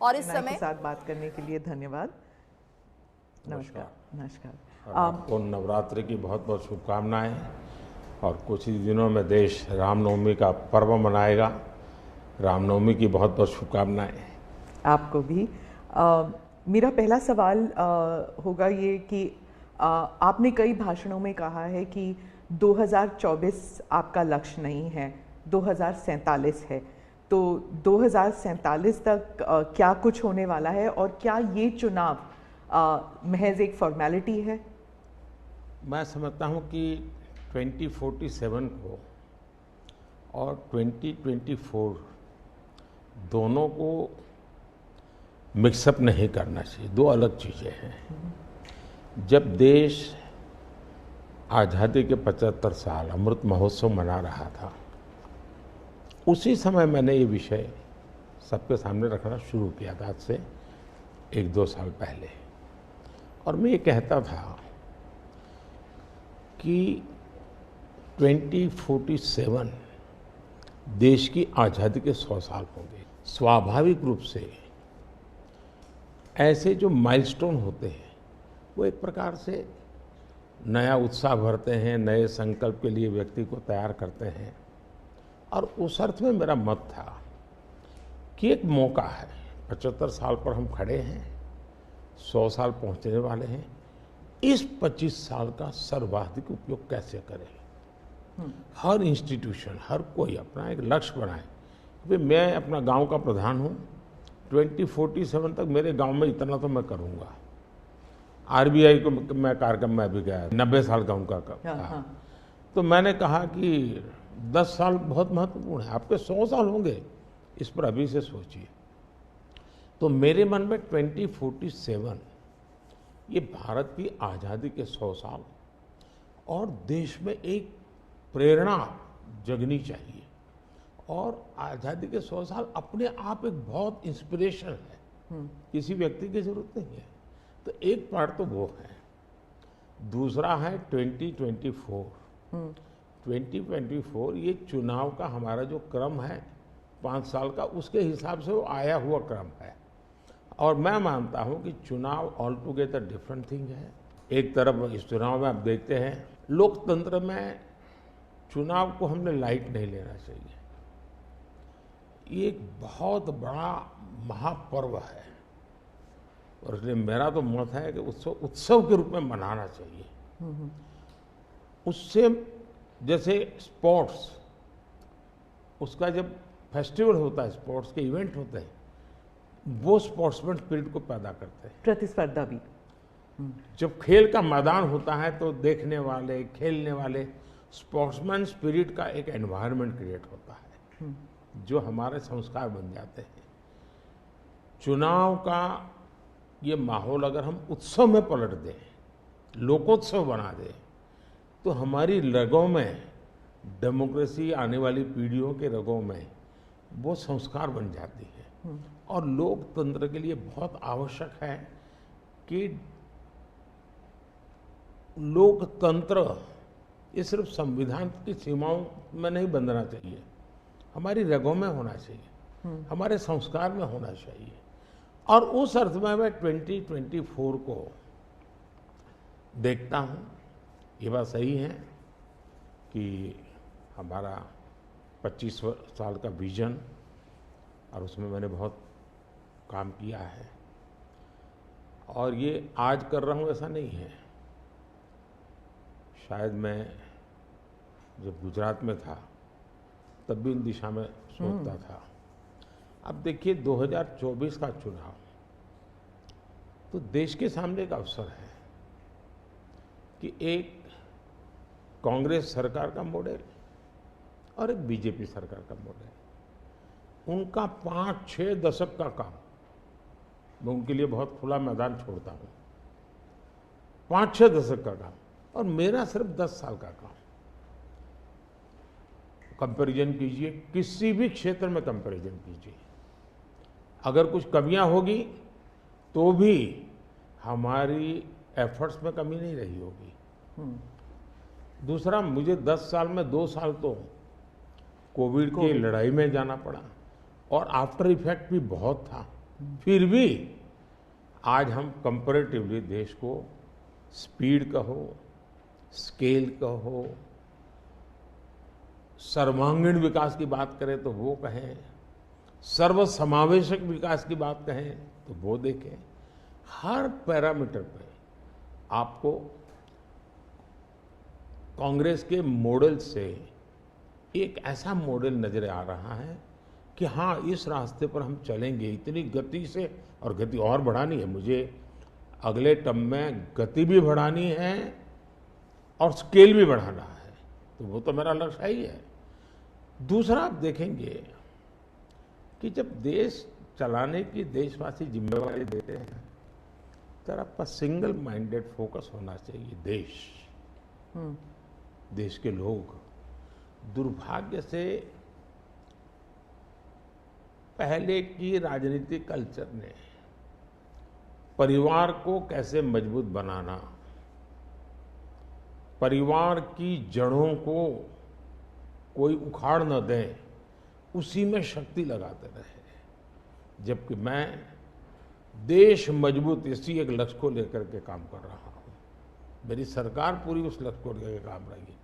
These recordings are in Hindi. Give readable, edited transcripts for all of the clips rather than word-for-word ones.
और इस के समय साथ बात करने के लिए धन्यवाद। नमस्कार। नमस्कार। और आपको नवरात्रि की बहुत बहुत शुभकामनाएं। और कुछ ही दिनों में देश रामनवमी का पर्व मनाएगा। रामनवमी की बहुत बहुत शुभकामनाएं। आपको भी। मेरा पहला सवाल होगा ये कि आपने कई भाषणों में कहा है कि 2024 आपका लक्ष्य नहीं है, 2047 है। तो 2047 तक क्या कुछ होने वाला है और क्या ये चुनाव महज एक फॉर्मेलिटी है? मैं समझता हूं कि 2047 को और 2024 दोनों को मिक्सअप नहीं करना चाहिए, दो अलग चीज़ें हैं। जब देश आज़ादी के 75 साल अमृत महोत्सव मना रहा था, उसी समय मैंने ये विषय सबके सामने रखना शुरू किया था, आज से 1-2 साल पहले। और मैं ये कहता था कि 2047 देश की आज़ादी के 100 साल होंगे। स्वाभाविक रूप से ऐसे जो माइलस्टोन होते हैं वो एक प्रकार से नया उत्साह भरते हैं, नए संकल्प के लिए व्यक्ति को तैयार करते हैं। और उस अर्थ में मेरा मत था कि एक मौका है, 75 साल पर हम खड़े हैं, 100 साल पहुंचने वाले हैं, इस 25 साल का सर्वाधिक उपयोग कैसे करें। हर इंस्टीट्यूशन, हर कोई अपना एक लक्ष्य बनाए कि मैं अपना गांव का प्रधान हूं, 2047 तक मेरे गांव में इतना तो मैं करूंगा। आरबीआई को मैं कार्यक्रम में भी गया, 90 साल का उनका था। तो मैंने कहा कि 10 साल बहुत महत्वपूर्ण है, आपके 100 साल होंगे, इस पर अभी से सोचिए। तो मेरे मन में 2047 ये भारत की आज़ादी के 100 साल और देश में एक प्रेरणा जगनी चाहिए। और आज़ादी के 100 साल अपने आप एक बहुत इंस्पिरेशन है, किसी व्यक्ति की जरूरत नहीं है। तो एक पार्ट तो वो है। दूसरा है 2024। 2024 ये चुनाव का हमारा जो क्रम है 5 साल का, उसके हिसाब से वो आया हुआ क्रम है। और मैं मानता हूं कि चुनाव ऑल टुगेदर डिफरेंट थिंग है। एक तरफ इस चुनाव में आप देखते हैं, लोकतंत्र में चुनाव को हमने लाइट नहीं लेना चाहिए। ये एक बहुत बड़ा महापर्व है और इसलिए मेरा तो मत है कि उत्सव के रूप में मनाना चाहिए। उससे जैसे स्पोर्ट्स, उसका जब फेस्टिवल होता है, स्पोर्ट्स के इवेंट होते हैं, वो स्पोर्ट्समैन स्पिरिट को पैदा करते हैं। प्रतिस्पर्धा भी। जब खेल का मैदान होता है तो देखने वाले, खेलने वाले, स्पोर्ट्समैन स्पिरिट का एक एनवायरनमेंट क्रिएट होता है जो हमारे संस्कार बन जाते हैं। चुनाव का ये माहौल अगर हम उत्सव में पलट दें, लोकोत्सव बना दें, तो हमारी रगों में, डेमोक्रेसी आने वाली पीढ़ियों के रगों में वो संस्कार बन जाती है। और लोकतंत्र के लिए बहुत आवश्यक है कि लोकतंत्र ये सिर्फ संविधान की सीमाओं में नहीं बंधना चाहिए, हमारी रगों में होना चाहिए, हमारे संस्कार में होना चाहिए। और उस अर्थ में मैं 2024 को देखता हूँ। ये बात सही है कि हमारा 25 साल का विजन, और उसमें मैंने बहुत काम किया है। और ये आज कर रहा हूँ ऐसा नहीं है। शायद मैं जब गुजरात में था तब भी इन दिशा में सोचता था। अब देखिए 2024 का चुनाव तो देश के सामने एक अवसर है कि एक कांग्रेस सरकार का मॉडल और एक बीजेपी सरकार का मॉडल, उनका 5-6 दशक का काम, मैं उनके लिए बहुत खुला मैदान छोड़ता हूँ। 5-6 दशक का काम और मेरा सिर्फ 10 साल का काम। कंपैरिजन कीजिए, किसी भी क्षेत्र में कंपैरिजन कीजिए, अगर कुछ कमियां होगी तो भी हमारी एफर्ट्स में कमी नहीं रही होगी। दूसरा, मुझे 10 साल में 2 साल तो कोविड की लड़ाई में जाना पड़ा और आफ्टर इफेक्ट भी बहुत था। फिर भी आज हम कंपैरेटिवली देश को स्पीड कहो, स्केल कहो, सर्वांगीण विकास की बात करें तो वो कहें, सर्वसमावेशक विकास की बात कहें तो वो देखें। हर पैरामीटर पे आपको कांग्रेस के मॉडल से एक ऐसा मॉडल नजर आ रहा है कि हाँ, इस रास्ते पर हम चलेंगे इतनी गति से, और गति और बढ़ानी है मुझे। अगले टर्म में गति भी बढ़ानी है और स्केल भी बढ़ाना है, तो वो तो मेरा लक्ष्य ही है। दूसरा, आप देखेंगे कि जब देश चलाने की देशवासी जिम्मेवारी देते हैं तो आपका सिंगल माइंडेड फोकस होना चाहिए। देश के लोग दुर्भाग्य से पहले की राजनीतिक कल्चर ने परिवार को कैसे मजबूत बनाना, परिवार की जड़ों को कोई उखाड़ न दे, उसी में शक्ति लगाते रहे। जबकि मैं देश मजबूत इसी एक लक्ष्य को लेकर के काम कर रहा हूं। मेरी सरकार पूरी उस लक्ष्य को लेकर काम रही।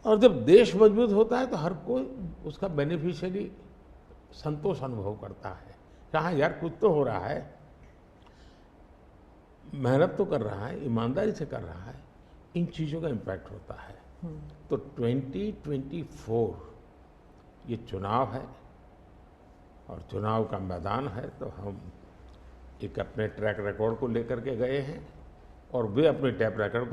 और जब देश मजबूत होता है तो हर कोई उसका बेनिफिशियरी संतोष अनुभव करता है। कहा यार, कुछ तो हो रहा है, मेहनत तो कर रहा है, ईमानदारी से कर रहा है, इन चीजों का इम्पैक्ट होता है। तो 2024 ये चुनाव है और चुनाव का मैदान है, तो हम एक अपने ट्रैक रिकॉर्ड को लेकर के गए हैं और वे अपने ट्रैक रिकॉर्ड